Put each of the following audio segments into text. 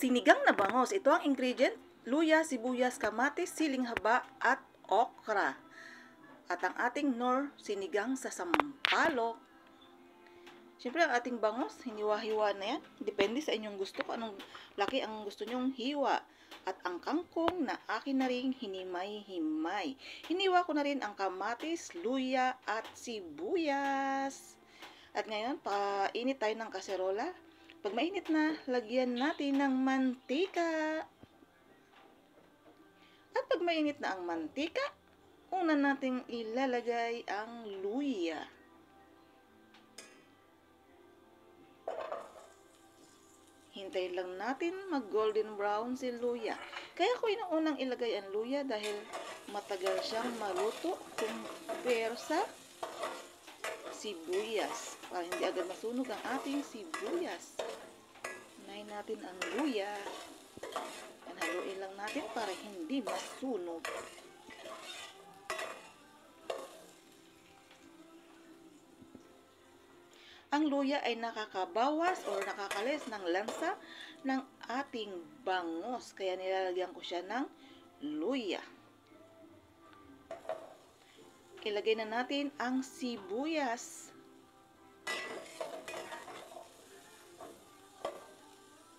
Sinigang na bangos. Ito ang ingredient: luya, sibuyas, kamatis, siling haba at okra. At ang ating nor, sinigang sa sampalok. Siyempre, ang ating bangos, hiniwa-hiwa na yan. Depende sa inyong gusto kung anong laki ang gusto nyong hiwa. At ang kangkong na akin na rin hinimay-himay. Hiniwa ko na rin ang kamatis, luya at sibuyas. At ngayon, painit tayo ng kaserola. Pag mainit na, lagyan natin ng mantika. At pag mainit na ang mantika, una nating ilalagay ang luya. Hintayin lang natin mag golden brown si luya. Kaya ko inuunang ilagay ang luya dahil matagal siyang maluto kumpara sa sibuyas. Para hindi agad masunog ang ating sibuyas. Unahin natin ang luya. Haluin lang natin para hindi masunog. Ang luya ay nakakabawas o nakakalis ng lansa ng ating bangos. Kaya nilalagyan ko siya ng luya. Ilagay na natin ang sibuyas.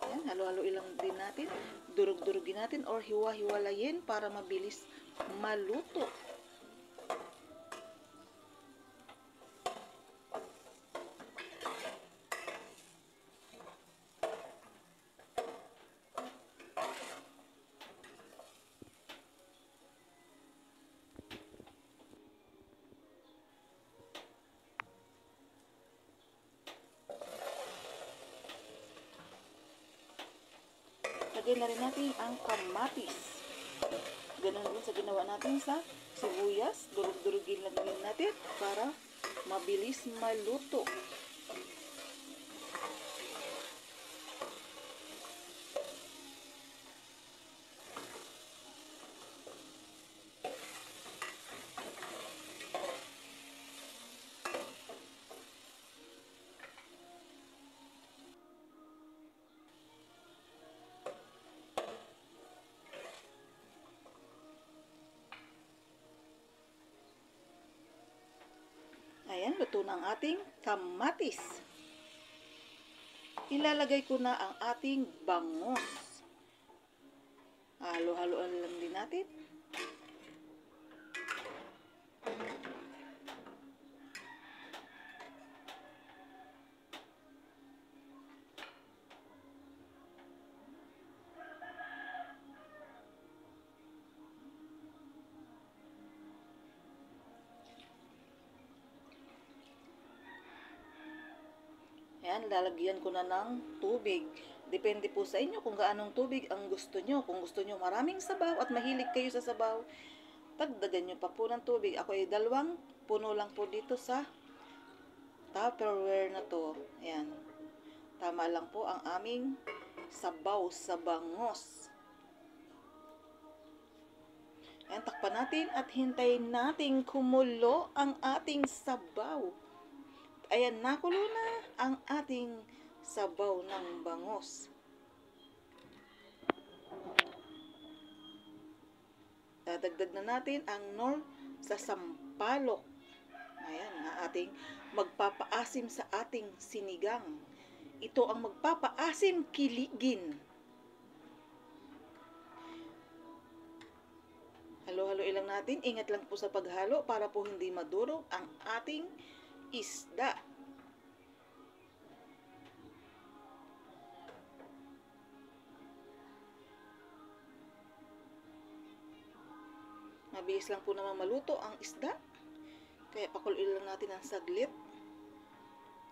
Ayan, halo-haloin lang din natin. Durug-durugin natin or hiwa-hiwalayin para mabilis maluto. Lagyan na rin natin ang kamatis. Ganun din sa ginawa natin sa sibuyas. Durug-durugin lang din natin para mabilis maluto. Ayan, luto na ang ating kamatis. Ilalagay ko na ang ating bangos. Halo-haloan lang din natin. Ayan, lalagyan ko na ng tubig. Depende po sa inyo kung gaanong tubig ang gusto nyo. Kung gusto nyo maraming sabaw at mahilig kayo sa sabaw, dagdagan nyo pa po ng tubig. Ako ay 2 puno lang po dito sa Tupperware na to. Ayan. Tama lang po ang aming sabaw sa bangos. Ayan, takpan natin at hintayin nating kumulo ang ating sabaw. Ayan, nakulo na ang ating sabaw ng bangos. Dadagdag na natin ang nor sa sampalok. Ayan, ang ating magpapaasim sa ating sinigang. Ito ang magpapaasim kiligin. Halo-haloin lang natin. Ingat lang po sa paghalo para po hindi madurog ang ating isda. Mabilis lang po naman maluto ang isda. Kaya pakuluin lang natin ang saglit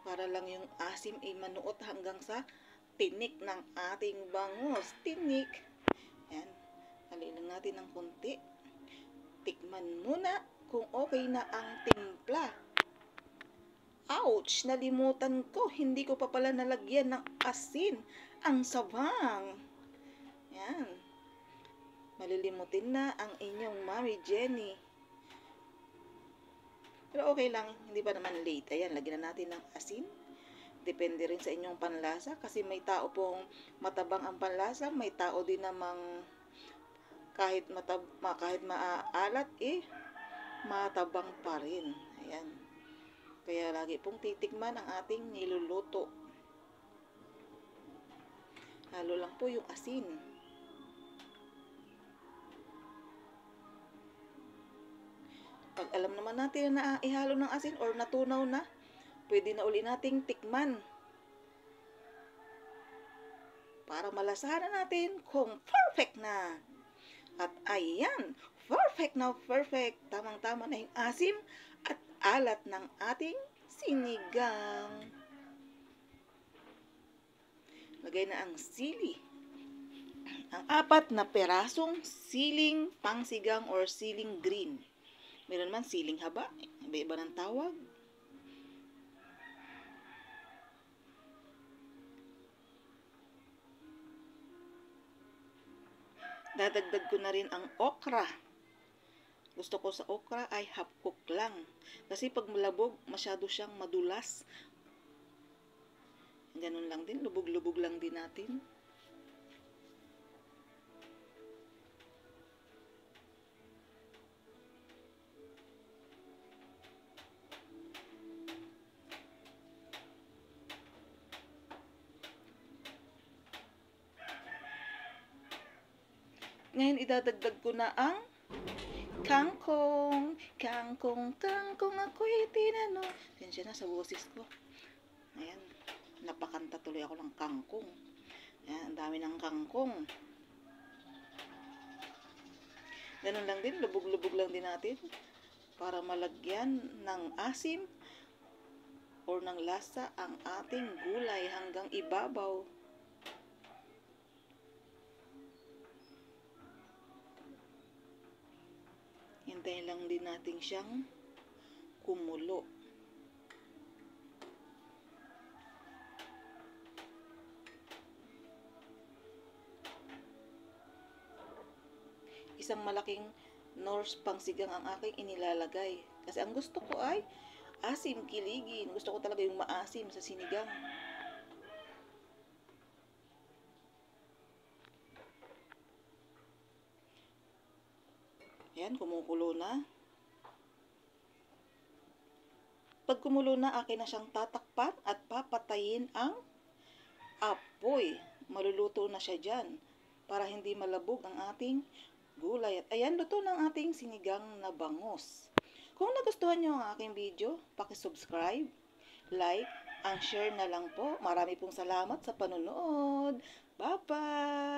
para lang yung asim ay manuot hanggang sa tinik ng ating bangos. Tinik. Ayan. Haluin lang natin ng kunti. Tikman muna kung okay na ang timpla. Ouch! Nalimutan ko. Hindi ko pa pala nalagyan ng asin ang sabang. Yan. Malilimutin na ang inyong Mami Jenny. Pero okay lang. Hindi pa naman late. Ayan, lagyan na natin ng asin Depende rin sa inyong panlasa kasi may tao pong matabang ang panlasa, may tao din namang kahit kahit maalat matabang pa rin. Ayan. Kaya lagi pong titikman ang ating niluluto. Halo lang po yung asin. Pag alam naman natin na ihalo ng asin or natunaw na, pwede na uli nating tikman. Para malasahan natin kung perfect na. At ayan, perfect na perfect. Tamang-tama na yung asim at alat ng ating sinigang. Lagay na ang sili. Ang 4 na perasong siling pangsigang or siling green. Meron man siling haba, iba-iba ng tawag. Dadagdag ko na rin ang okra. Gusto ko sa okra ay half cook lang. Kasi pag malabog, masyado siyang madulas. Ganun lang din, lubog-lubog lang din natin. Ngayon, idadagdag ko na ang kangkong. Kangkong, ako'y tinanong. Tensya na sa boses ko. Ayan, napakanta tuloy ako ng kangkong. Ayan, ang dami ng kangkong. Ganun lang din, lubog-lubog lang din natin. Para malagyan ng asim or ng lasa ang ating gulay hanggang ibabaw. Hintayin lang din natin siyang kumulo. Isang malaking Norse pangsigang ang aking inilalagay. Kasi ang gusto ko ay asim, kiligin. Gusto ko talaga yung maasim sa sinigang. Ayan, kumukulo na. Pag kumulo na, akin na siyang tatakpan at papatayin ang apoy. Maluluto na siya dyan para hindi malabog ang ating gulay. At ayan, luto ng ating sinigang na bangus. Kung nagustuhan nyo ang aking video, paki-subscribe, like, and share na lang po. Marami pong salamat sa panonood. Bye-bye!